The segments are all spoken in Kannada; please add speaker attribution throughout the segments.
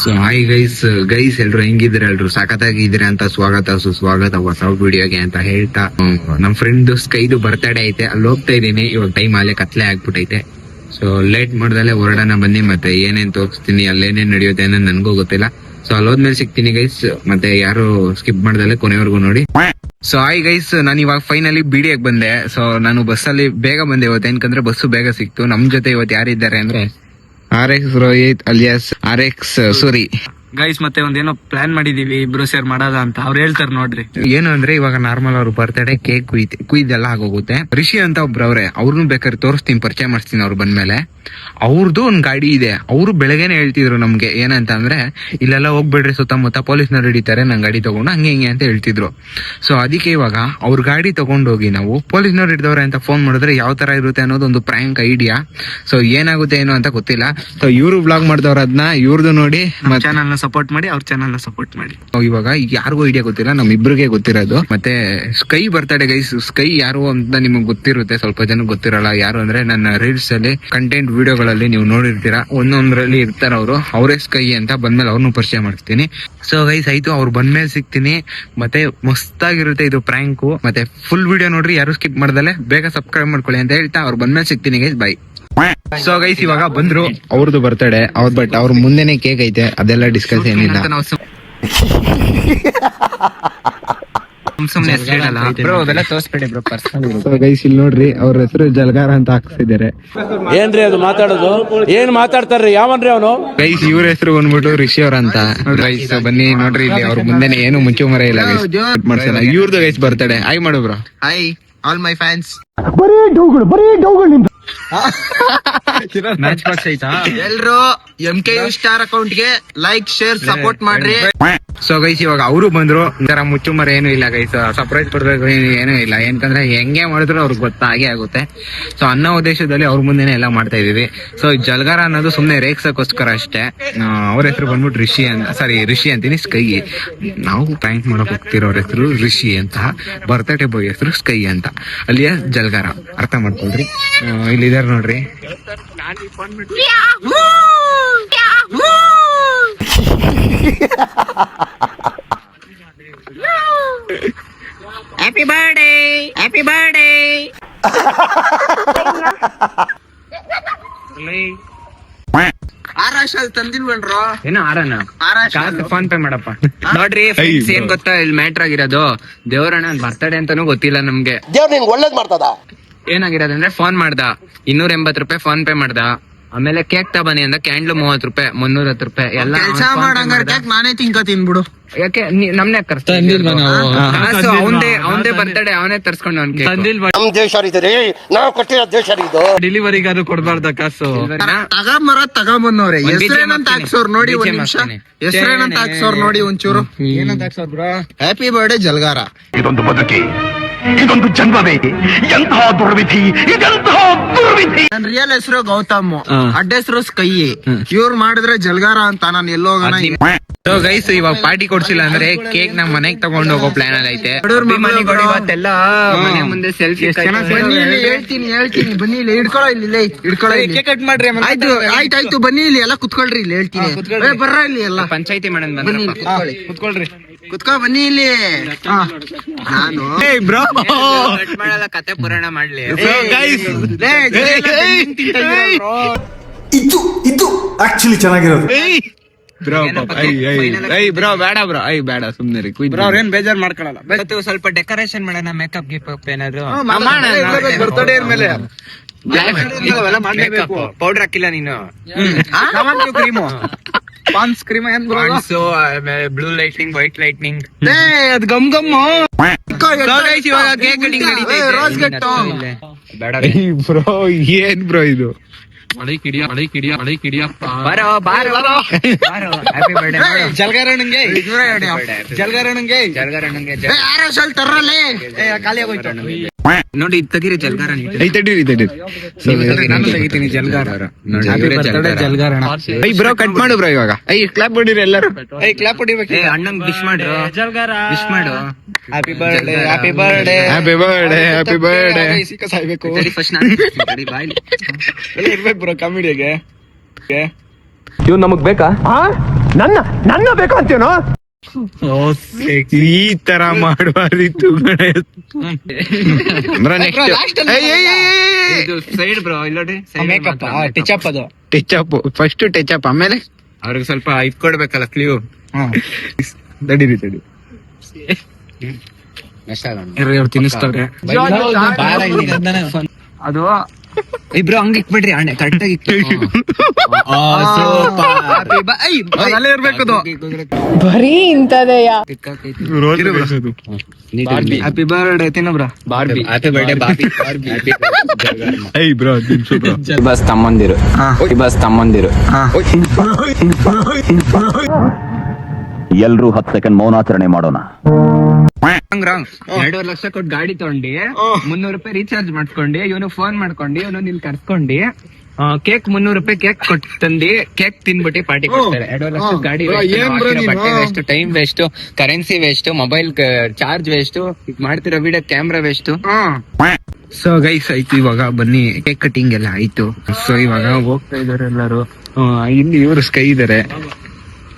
Speaker 1: ಸೊ ಹಾಯ್ ಗೈಸ್ ಎಲ್ರು ಹೆಂಗಿದ್ರೆ ಎಲ್ರು ಸಖತ್ತಾಗಿದ್ರೆ ಅಂತ ಸುಸ್ವಾಗತ ಹೊಸ ವಿಡಿಯೋಗೆ ಅಂತ ಹೇಳ್ತಾ ನಮ್ ಫ್ರೆಂಡ್ ಸ್ಕೈದು ಬರ್ತಡೇ ಐತೆ ಅಲ್ಲಿ ಹೋಗ್ತಾ ಇದೀನಿ. ಇವಾಗ ಟೈಮ್ ಅಲ್ಲೇ ಕತ್ಲೆ ಆಗ್ಬಿಟ್ಟೈತೆ. ಸೊ ಲೇಟ್ ಮಾಡ್ದಲ್ಲೇ ಹೊರಡೋಣ ಬನ್ನಿ. ಮತ್ತೆ ಏನೇನ್ ತೋರಿಸ್ತೀನಿ ಅಲ್ಲೇನೇನ್ ನಡೆಯುತ್ತೆ ಅನ್ನೋದು ನನ್ಗೂ ಗೊತ್ತಿಲ್ಲ. ಸೊ ಅಲ್ಲೋದ್ಮೇಲೆ ಸಿಗ್ತೀನಿ ಗೈಸ್. ಮತ್ತೆ ಯಾರು ಸ್ಕಿಪ್ ಮಾಡ್ದಲ್ಲೇ ಕೊನೆವರೆಗೂ ನೋಡಿ. ಸೊ ಹಾಯ್ ಗೈಸ್, ನಾನು ಇವಾಗ ಫೈನಲಿ ಬಿಡಿಯಾಗಿ ಬಂದೆ. ಸೊ ನಾನು ಬಸ್ಸಲ್ಲಿ ಬೇಗ ಬಂದೆ ಇವತ್ತು, ಏನಕಂದ್ರೆ ಬಸ್ಸು ಬೇಗ ಸಿಕ್ತು. ನಮ್ ಜೊತೆ ಇವತ್ತು ಯಾರಿದ್ದಾರೆ ಅಂದ್ರೆ RX Rohit alias RX Suri
Speaker 2: guys. ಮತ್ತೆ ಒಂದೇನೋ ಪ್ಲಾನ್ ಮಾಡಿದೀವಿ ಇಬ್ರು ಸೇರ್ ಮಾಡೋದ ಅಂತ ಅವ್ರು ಹೇಳ್ತಾರೆ ನೋಡ್ರಿ.
Speaker 1: ಏನು ಅಂದ್ರೆ ಇವಾಗ ನಾರ್ಮಲ್ ಅವ್ರ ಬರ್ತಡೇ ಕೇಕ್ ಕುಯ್ದೆಲ್ಲ ಆಗೋಗುತ್ತೆ. ರಿಷಿ ಅಂತ ಒಬ್ರು ಅವ್ರೆ, ಅವ್ರನ್ನೂ ಬೇಕಾದ್ರೆ ತೋರಿಸ್ತೀನಿ, ಪರಿಚಯ ಮಾಡಿಸ್ತೀನಿ ಅವ್ರು ಬಂದ್ಮೇಲೆ. ಅವ್ರದ್ದು ಒಂದ್ ಗಾಡಿ ಇದೆ. ಅವ್ರು ಬೆಳಗ್ಗೆನೆ ಹೇಳ್ತಿದ್ರು ನಮ್ಗೆ ಏನಂತ ಅಂದ್ರೆ ಇಲ್ಲೆಲ್ಲ ಹೋಗ್ಬೇಡ್ರಿ, ಸುತ್ತಮುತ್ತ ಪೊಲೀಸ್ನವ್ರು ಹಿಡಿತಾರೆ, ನನ್ ಗಾಡಿ ತಗೊಂಡು ಹಂಗೆ ಅಂತ ಹೇಳ್ತಿದ್ರು. ಸೊ ಅದಕ್ಕೆ ಇವಾಗ ಅವ್ರ ಗಾಡಿ ತಗೊಂಡೋಗಿ ನಾವು ಪೊಲೀಸ್ನವ್ರು ಹಿಡಿದವ್ರೆ ಅಂತ ಫೋನ್ ಮಾಡಿದ್ರೆ ಯಾವ ತರ ಇರುತ್ತೆ ಅನ್ನೋದು ಒಂದು ಪ್ರ್ಯಾಂಕ್ ಐಡಿಯಾ. ಸೊ ಏನಾಗುತ್ತೆ ಏನೋ ಅಂತ ಗೊತ್ತಿಲ್ಲ. ಸೊ ಇವ್ರು ಬ್ಲಾಗ್ ಮಾಡ್ದವ್ರ ಅದನ್ನ ಇವ್ರದ್ದು ನೋಡಿ
Speaker 2: ಚಾನಲ್ ನ ಸಪೋರ್ಟ್ ಮಾಡಿ, ಅವ್ರ ಚಾನಲ್ ನ ಸಪೋರ್ಟ್ ಮಾಡಿ.
Speaker 1: ಇವಾಗ ಯಾರಿಗೂ ಐಡಿಯಾ ಗೊತ್ತಿಲ್ಲ, ನಮ್ ಇಬ್ರಿಗೆ ಗೊತ್ತಿರೋದು. ಮತ್ತೆ ಸ್ಕೈ ಬರ್ತಡೆ ಗೈಸ್. ಸ್ಕೈ ಯಾರು ಅಂತ ನಿಮ್ಗೆ ಗೊತ್ತಿರುತ್ತೆ, ಸ್ವಲ್ಪ ಜನ ಗೊತ್ತಿರಲ್ಲ. ಯಾರು ಅಂದ್ರೆ ನನ್ನ ರೀಲ್ಸ್ ಅಲ್ಲಿ ಕಂಟೆಂಟ್ ವಿಡಿಯೋಗಳಲ್ಲಿ ನೀವು ನೋಡಿರ್ತೀರಾ, ಒಂದೊಂದ್ರಲ್ಲಿ ಇರ್ತಾರ ಅವರು. ಅವರೇ ಸ್ಕೈ ಅಂತ. ಬಂದ್ಮೇಲೆ ಅವ್ರನ್ನೂ ಪರಿಚಯ ಮಾಡ್ತೀನಿ. ಸೊ ಗೈಸ್ ಆಯ್ತು, ಅವ್ರು ಬಂದ್ಮೇಲೆ ಸಿಗ್ತೀನಿ. ಮತ್ತೆ ಮಸ್ತಾಗಿರುತ್ತೆ ಇದು ಪ್ರ್ಯಾಂಕು. ಮತ್ತೆ ಫುಲ್ ವಿಡಿಯೋ ನೋಡ್ರಿ, ಯಾರು ಸ್ಕಿಪ್ ಮಾಡ್ದಲೆ ಬೇಗ ಸಬ್ಸ್ಕ್ರೈಬ್ ಮಾಡ್ಕೊಳ್ಳಿ ಅಂತ ಹೇಳ್ತಾ ಅವ್ರು ಬಂದ್ಮೇಲೆ ಸಿಗ್ತೀನಿ ಗೈಸ್. ಬೈ. ಸೊ ಗೈಸ್ ಇವಾಗ ಬಂದ್ರು, ಅವ್ರದ್ದು ಬರ್ತಡೇ ಬಟ್ ಅವ್ರ ಮುಂದೆನೆ ಕೇಕ್ ಐತೆ, ಅದೆಲ್ಲ ಡಿಸ್ಕಸ್ ಏನಿಲ್ಲ. ಗೈಸ್ ಇಲ್ಲಿ ನೋಡ್ರಿ, ಅವ್ರ ಹೆಸರು ಜಲ್ಗಾರ ಅಂತ ಹಾಕ್ಸಿದ್ದಾರೆ.
Speaker 3: ಏನ್ರಿ ಅದು ಮಾತಾಡೋದು? ಏನ್ ಮಾತಾಡ್ತಾರ್ರಿ? ಯಾವನ್ರಿ ಅವನು?
Speaker 1: ಗೈಸ್ ಇವ್ರ ಹೆಸರು ಬಂದ್ಬಿಟ್ಟು ರಿಷಿ ಅವ್ರ ಅಂತ. ಗೈಸ್ ಬನ್ನಿ ನೋಡ್ರಿ, ಇಲ್ಲಿ ಅವ್ರ ಮುಂದೆನೆ ಏನು ಮುಚ್ಚು ಮರ ಇಲ್ಲ ಗೈಸ್. ಮಾಡ್ಸಲ್ಲ ಇವ್ರದ್ದು ಗೈಸ್ ಬರ್ತಡೇ. ಹಾಯ್ ಮಾಡು bro.
Speaker 4: Hi all my fans.
Speaker 3: ಬರೀ ಡೌಗಳು ನಿಮ್ದು.
Speaker 2: ಮ್ಯಾಚ್ ಬಾಕ್ಸ್ ಐತಾ?
Speaker 4: ಎಲ್ರು MKU ಸ್ಟಾರ್ ಅಕೌಂಟ್ ಗೆ ಲೈಕ್ ಶೇರ್ ಸಪೋರ್ಟ್ ಮಾಡ್ರಿ.
Speaker 1: ಸೊ ಗೈಸ್ ಇವಾಗ ಅವರು ಬಂದ್ರು. ಇದರ ಮುಚ್ಚು ಮರ ಏನು ಇಲ್ಲ ಗೈಸ್, ಸರ್ಪ್ರೈಸ್ ಕೊಡ್ಬೇಕು ಏನೂ ಇಲ್ಲ. ಏನಕಂದ್ರೆ ಹೆಂಗೆ ಮಾಡಿದ್ರು ಅವ್ರಿಗೆ ಗೊತ್ತಾಗೇ ಆಗುತ್ತೆ. ಸೊ ಅನ್ನೋ ಉದ್ದೇಶದಲ್ಲಿ ಅವ್ರ ಮುಂದೆನೆ ಎಲ್ಲ ಮಾಡ್ತಾ ಇದೀವಿ. ಸೊ ಜಲ್ಗಾರ ಅನ್ನೋದು ಸುಮ್ನೆ ರೇಕ್ಸಕ್ಕೋಸ್ಕರ ಅಷ್ಟೇ. ಅವ್ರ ಹೆಸರು ಬಂದ್ಬಿಟ್ಟು ರಿಷಿ ಅಂತೀನಿ, ಸ್ಕೈ. ನಾವು ಪ್ರ್ಯಾಂಕ್ ಮಾಡಕ್ ಹೋಗ್ತಿರೋ ಅವ್ರ ಹೆಸರು ರಿಷಿ ಅಂತ, ಬರ್ತಡೇ ಬಾಯ್ ಹೆಸರು ಸ್ಕೈ ಅಂತ, ಅಲ್ಲಿಯ ಜಲ್ಗಾರ. ಅರ್ಥ ಮಾಡ್ಕೊಳ್ರಿ. ಇಲ್ಲಿದಾರೆ ನೋಡ್ರಿ.
Speaker 4: Happy birthday, happy birthday. ಆರಾಶಲ್ ತಂದಿಲ್ವನ್ರೋ?
Speaker 1: ಏನೋ ಆರನ ಫೋನ್ ಪೇ ಮಾಡಪ್ಪ. ನೋಡ್ರಿ ಏನ್ ಗೊತ್ತಾ ಇಲ್ಲಿ ಮ್ಯಾಟ್ರ್ ಆಗಿರೋದು, ದೇವರಣ್ಣ ಬರ್ತಡೇ ಅಂತಾನು ಗೊತ್ತಿಲ್ಲ ನಮ್ಗೆ.
Speaker 3: ದೇವ್ರ ನಿಂಗೆ ಒಳ್ಳೇದ್ ಮಾಡ್ತದ.
Speaker 1: ಏನಾಗಿರೋದಂದ್ರೆ ಫೋನ್ ಮಾಡ್ದ, 280 ರೂಪಾಯಿ ಫೋನ್ ಪೇ ಮಾಡ್ದ. ಆಮೇಲೆ ಕೇಕ್ ತಬನಿ ಅಂದ, ಕ್ಯಾಂಡ್ಲು 30 ರೂಪಾಯಿ, 310 ರೂಪಾಯಿ ಎಲ್ಲ.
Speaker 4: ಕೆಲ್ಸ ಮಾಡಂಗಾರ ಕೇಕ್ ನಾನೇ ತಿನ್ಕೋತೀನಿ ಬಿಡು.
Speaker 1: ಯಾಕೆ ನಮ್ನೆ ಅವಂದೇ ಬರ್ತಡೇ ಅವನೇ ತರ್ಸ್ಕೊಂಡು
Speaker 3: ನಮ್ ದೇಶ ರೀ, ನಾವು ಕೊಟ್ಟಿರೋ ದೇಶ ಇದು.
Speaker 2: ಡೆಲಿವರಿಗಾದ್ರು ಕೊಡ್ಬಾರ್ದ ಕಾಸು?
Speaker 4: ತಗೊಂಬಂದವ್ರೆ. ಹೆಸರೇನಂತ ಹಾಕ್ಸೋರ್ ನೋಡಿ, ಒಂದ್ ನಿಮಿಷ. ಹೆಸರೇನಂತ ಹಾಕ್ಸೋರ್ ನೋಡಿ ಒಂಚೂರು.
Speaker 2: ಏನಂತ ಹಾಕ್ಸೋರ್ ಬ್ರೋ?
Speaker 4: ಹ್ಯಾಪಿ ಬರ್ಡೇ ಜಲ್ಗಾರ.
Speaker 5: ಇದೊಂದು ಬದುಕಿ, ಇದೊಂದು ಜನ್ಮವೇ, ಎಂತಹ ದುರ್ವಿಧಿ, ಇದೆಂತಹ ದುರ್ವಿಧಿ.
Speaker 4: ನನ್ ರಿಯಲ್ ಹೆಸರು ಗೌತಮ್, ಅಡ್ಡ ಹೆಸರು ಸ್ಕೈ. ಇವ್ರು ಮಾಡಿದ್ರೆ ಜಲ್ಗಾರ ಅಂತ. ನಾನು ಎಲ್ಲೋಗೋಣ.
Speaker 1: ಗೈಸ್ ಇವಾಗ ಪಾರ್ಟಿ ಕೊಡ್ಸಿಲ್ಲ ಅಂದ್ರೆ ಕೇಕ್ ನಮ್ ಮನೆಗ್ ತಗೊಂಡ್ ಹೋಗೋ ಪ್ಲಾನ್ ಅಲ್ಲಿ ಐತೆ. ಇವತ್ತೆಲ್ಲ ಮನೆ ಮುಂದೆ ಸೆಲ್ಫಿ.
Speaker 4: ಹೇಳ್ತೀನಿ ಬನ್ನಿ ಇಲ್ಲಿ. ಹಿಡ್ಕೊಳ್ಳೋ ಇಲ್ಲಿ, ಹಿಡ್ಕೊಳ್ಳೋ ಇಲ್ಲಿ.
Speaker 2: ಕೇಕ್ ಕಟ್ ಮಾಡ್ರಿ.
Speaker 4: ಆಯ್ತಾಯ್ತು ಬನ್ನಿ ಇಲ್ಲಿ ಎಲ್ಲ ಕುತ್ಕೊಳ್ರಿ. ಇಲ್ಲಿ ಹೇಳ್ತೀನಿ, ಬರ್ರ ಇಲ್ಲಿ ಎಲ್ಲ
Speaker 1: ಪಂಚಾಯತಿ ಮಾಡೋಣ.
Speaker 2: ಕುತ್ಕೊಳ್ರಿ,
Speaker 4: ಕುತ್ಕೊ ಬನ್ನಿ ಇಲ್ಲಿ. ನಾನು
Speaker 1: ಬ್ರೋ
Speaker 4: ಮಾಡಲ್ಲ, ಕತೆ ಪುರಾಣ ಮಾಡ್ಲಿ.
Speaker 5: ಇದು ಆಕ್ಚುಲಿ ಚೆನ್ನಾಗಿರೋದು.
Speaker 1: ಬ್ರೋ ಬೇಡ ಬ್ರೋ, ಬೇಡ ಸುಮ್ನೆ
Speaker 2: ಅವ್ರೇನ್ ಬೇಜಾರ್ ಮಾಡ್ಕೊಳಲ್ಲ.
Speaker 1: ಸ್ವಲ್ಪ ಡೆಕೋರೇಷನ್ ಮಾಡೋಣ, ಮೇಕಪ್ ಗಿಪ್ ಏನಾದ್ರು
Speaker 2: ಬರ್ತಡೇ ಮೇಲೆ
Speaker 1: ಪೌಡರ್ ಹಾಕಿಲ್ಲ ನೀನು.
Speaker 2: ಕ್ರೀಮು, ಪಾನ್ಸ್ ಕ್ರೀಮ್ ಏನ್
Speaker 1: ಬ್ಲೂ ಲೈಟ್ನಿಂಗ್, ವೈಟ್ ಲೈಟ್ನಿಂಗ್.
Speaker 2: ಅದ್ ಗಮ್ ಗಮ್ಮು.
Speaker 1: ಇವಾಗ ಕೇಕ್ ಕಟಿಂಗ್
Speaker 4: ರೋಸ್ ಗಟ್ಟು.
Speaker 1: ಬೇಡ ಬ್ರೋ, ಏನ್ ಬ್ರೋ ಇದು?
Speaker 2: ಮಳೆ ಕಿಡಿಯ
Speaker 1: ಬಾರೋ ಹ್ಯಾಪಿ ಬರ್ಡೇ.
Speaker 2: ಜಲ್ಗಾರಣಂಗೆ
Speaker 4: ಆರಾಶಲ್ ತರ್ರಲ್ಲೇ
Speaker 2: ಖಾಲಿ ಆಗೋಯ್ತು.
Speaker 1: ನೋಡಿ ಇದು ತೆಗೀರಿ ಜಲ್ಗಾರ. ತೆಗಿತೀನಿ ಜಲ್ಗಾರ. ಬ್ರೋ ಕಟ್ ಮಾಡು ಬ್ರೋ ಇವಾಗ. ಕ್ಲಾಪ್ ಹೊಡಿರಿ ಎಲ್ಲರೂ.
Speaker 2: ಕ್ಲಾಪ್ ಹೊಡಿಬೇಕು.
Speaker 1: ಅಣ್ಣಂಗ್ ವಿಶ್ ಮಾಡ್ರು. ವಿಶ್ ಮಾಡು.
Speaker 2: Happy birthday, happy birthday,
Speaker 1: happy birthday, happy birthday.
Speaker 2: ಸಾಯ್ಬೇಕು.
Speaker 1: ಫಸ್ಟ್ ನಾನು ಬಾಯ್ಲಿ
Speaker 2: ಎಲ್ಲ ಇರ್ಬೇಕು ಬ್ರೋ ಕಾಮಿಡಿಯಾಗೆ.
Speaker 3: ಇವ್ ನಮಗ್ ಬೇಕಾ?
Speaker 5: ನನ್ನ ಬೇಕು ಅಂತೇನೋ
Speaker 1: ಈ ತರ ಮಾಡಬಾರ್ದಿತ್ತು
Speaker 2: ಸೈಡ್ ಬ್ರೋ ಇಲ್ಲೋಡಿ ಟಚ್ ಅದು
Speaker 1: ಟಚ್ ಫಸ್ಟ್ ಟಚ್ ಆಮೇಲೆ ಅವ್ರಿಗೆ ಸ್ವಲ್ಪ ಇದ್ ಕೊಡ್ಬೇಕಲ್ಲ ಕ್ಲೀವ್ ತಡೀರಿ
Speaker 2: ಅವ್ರು ತಿನ್ನಿಸ್ತವ್ರೆ ಅದು
Speaker 1: ಇಬ್ರು ಹಂಗ ಇಕ್ಬಿಡ್ರಿ ಅಣ್ಣ ಕರೆಕ್ಟಾಗಿ
Speaker 2: ಅಲ್ಲೇ ಇರ್ಬೇಕು ಅದು.
Speaker 6: ಬರೀ ಇಂಥದೆಯ
Speaker 2: ಹ್ಯಾಪಿ ಬರ್ಡೇ ತಿನ್ನ bro
Speaker 1: Barbie happy birthday Barbie
Speaker 7: bus ತಮ್ಮಂದಿರು
Speaker 5: ಎಲ್ರೂ 10 ಸೆಕೆಂಡ್ ಮೌನಾಚರಣೆ ಮಾಡೋಣ.
Speaker 1: ರಾಂಗ್ 2.5 ಲಕ್ಷ ಕೊಟ್ಟು ಗಾಡಿ ತಗೊಂಡಿ 300 ರೂಪಾಯಿ ರೀಚಾರ್ಜ್ ಮಾಡ್ಕೊಂಡಿ ಇವನು ಫೋನ್ ಮಾಡ್ಕೊಂಡಿ ಇವನು ನಿನ್ ಕರ್ಸ್ಕೊಂಡಿ ಕೇಕ್ 300 ರೂಪಾಯಿ ಕೇಕ್ ಕೊಟ್ಟು ತಂದಿ ಕೇಕ್ ತಿನ್ಬಿಟ್ಟು ಪಾರ್ಟಿ ಕೊಡ್ತಾರೆ. 2.5 ಲಕ್ಷ ಗಾಡಿ ಬಟ್ಟೆ waste, time waste, currency waste, mobile charge waste, ಮಾಡ್ತಿರೋ video camera waste. So guys ಆಯ್ತು, ಇವಾಗ ಬನ್ನಿ ಕೇಕ್ ಕಟಿಂಗ್ ಎಲ್ಲ ಆಯ್ತು. ಸೊ ಇವಾಗ ಹೋಗ್ತಾ ಇದಾರೆ ಎಲ್ಲಾರು. ಇಲ್ಲಿ ಇವರು ಸ್ಕೈ ಇದಾರೆ.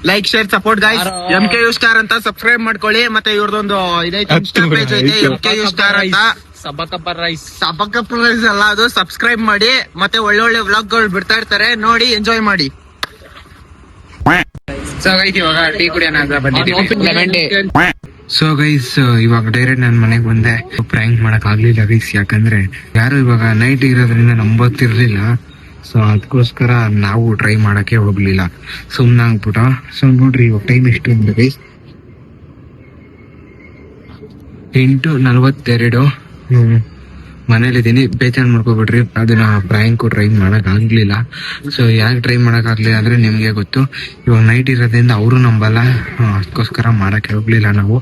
Speaker 4: Like share support guys. MKU star ಅಂತ ಸಬ್ಸ್ಕ್ರೈಬ್ ಮಾಡ್ಕೊಳ್ಳಿ. ಮತ್ತೆ ಇವ್ರದೊಂದು ಇದೈತೆ ಇನ್ಸ್ಟಾ ಪೇಜ್ ಐತೆ MKU ಸ್ಟಾರ್ ಅಂತ.
Speaker 2: ಸಬಕಪ್ಪರ್ ರೈಸ್
Speaker 4: ಅಲ್ಲ, ಅದು ಸಬ್ಸ್ಕ್ರೈಬ್ ಮಾಡಿ. ಮತ್ತೆ ಒಳ್ಳೊಳ್ಳೆ ವ್ಲಾಗ್ ಗಳು ಬಿಡ್ತಾ ಇರ್ತಾರೆ, ನೋಡಿ ಎಂಜಾಯ್ ಮಾಡಿ.
Speaker 1: ಸೊ ಗೈಸ್ ಇವಾಗ ಟೀ ಕುಡಿಯೋಣ ಅಂತ ಬಂದಿದ್ದೀವಿ. ಸೊ ಗೈಸ್ ಇವಾಗ ಡೈರೆಕ್ಟ್ ನನ್ ಮನೆಗ್ ಬಂದೆ. ಪ್ರ್ಯಾಂಕ್ ಮಾಡಕ್ ಆಗ್ಲಿಲ್ಲ ಗೈಸ್, ಯಾಕಂದ್ರೆ ಯಾರು ಇವಾಗ ನೈಟ್ ಇರೋದ್ರಿಂದ ನಂಬತ್ತಿರ್ಲಿಲ್ಲ. ಸೊ ಅದಕ್ಕೋಸ್ಕರ ನಾವು ಟ್ರೈ ಮಾಡಕ್ಕೆ ಹೋಗ್ಲಿಲ್ಲ, ಸುಮ್ನೆ ಆಗ್ಬಿಟ್ಟ. ಸೊ ನೋಡ್ರಿ ಇವಾಗ ಟೈಮ್ ಎಷ್ಟು ಅಂತ ಗೈಸ್, 8:42. ಮನೇಲಿದ್ದೀನಿ, ಬೇಜಾರ್ ಮಾಡ್ಕೊಬಿಟ್ರಿ. ಅದನ್ನ ಪ್ರ್ಯಾಂಕ್ ಟ್ರೈ ಮಾಡಕ್ ಆಗ್ಲಿಲ್ಲ. ಸೊ ಯಾಕೆ ಟ್ರೈ ಮಾಡಕ್ ಆಗ್ಲಿಲ್ಲ ಅಂದ್ರೆ ನಿಮ್ಗೆ ಗೊತ್ತು, ಇವಾಗ ನೈಟ್ ಇರೋದ್ರಿಂದ ಅವರು ನಂಬಲ್ಲ. ಅದಕ್ಕೋಸ್ಕರ ಮಾಡಕ್ಕೆ ಹೋಗ್ಲಿಲ್ಲ ನಾವು.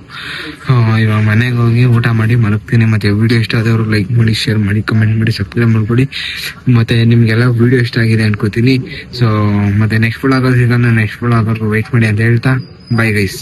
Speaker 1: ಇವಾಗ ಮನೆಗೆ ಹೋಗಿ ಊಟ ಮಾಡಿ ಮಲಗ್ತೀನಿ. ಮತ್ತೆ ವಿಡಿಯೋ ಇಷ್ಟ ಆದವ್ರು ಲೈಕ್ ಮಾಡಿ, ಶೇರ್ ಮಾಡಿ, ಕಮೆಂಟ್ ಮಾಡಿ, ಸಬ್ಸ್ಕ್ರೈಬ್ ಮಾಡ್ಕೊಡಿ. ಮತ್ತೆ ನಿಮ್ಗೆಲ್ಲ ವಿಡಿಯೋ ಇಷ್ಟ ಆಗಿದೆ ಅನ್ಕೋತೀನಿ. ಸೊ ಮತ್ತೆ ನೆಕ್ಸ್ಟ್ ವ್ಲಾಗ್ ಸಿಗೋಣ. ನೆಕ್ಸ್ಟ್ ವ್ಲಾಗ್ ವೇಟ್ ಮಾಡಿ ಅಂತ ಹೇಳ್ತಾ ಬೈ ಗೈಸ್.